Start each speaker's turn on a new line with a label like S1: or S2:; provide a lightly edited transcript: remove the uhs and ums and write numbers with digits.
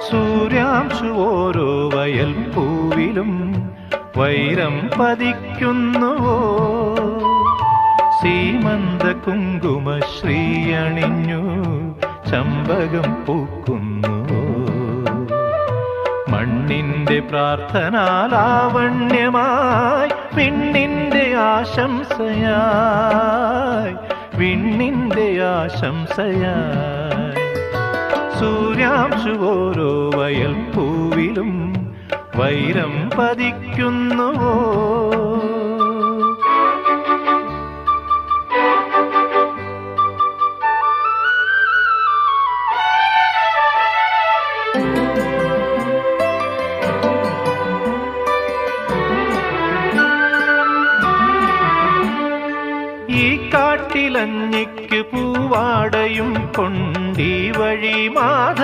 S1: സൂര്യാംശു ഓരോ വയൽ പൂവിലും വൈരം പതിക്കുന്നുവോ? സീമന്ത കുങ്കുമ ശ്രീയണിഞ്ഞു ചമ്പകം പൂക്കുന്നുവോ? മണ്ണിന്റെ പ്രാർത്ഥനാലാവണ്യമായി വിണ്ണിന്റെ ആശംസയായി, വിണ്ണിന്റെ ആശംസയായി. സൂര്യാംശു ഓരോ വയൽ പൂവിലും വൈരം പതിക്കുന്നുവോ? ഈ കാട്ടിലഞ്ഞിക്ക് പൂവാടയും കൊണ്ടീ വഴി മാധ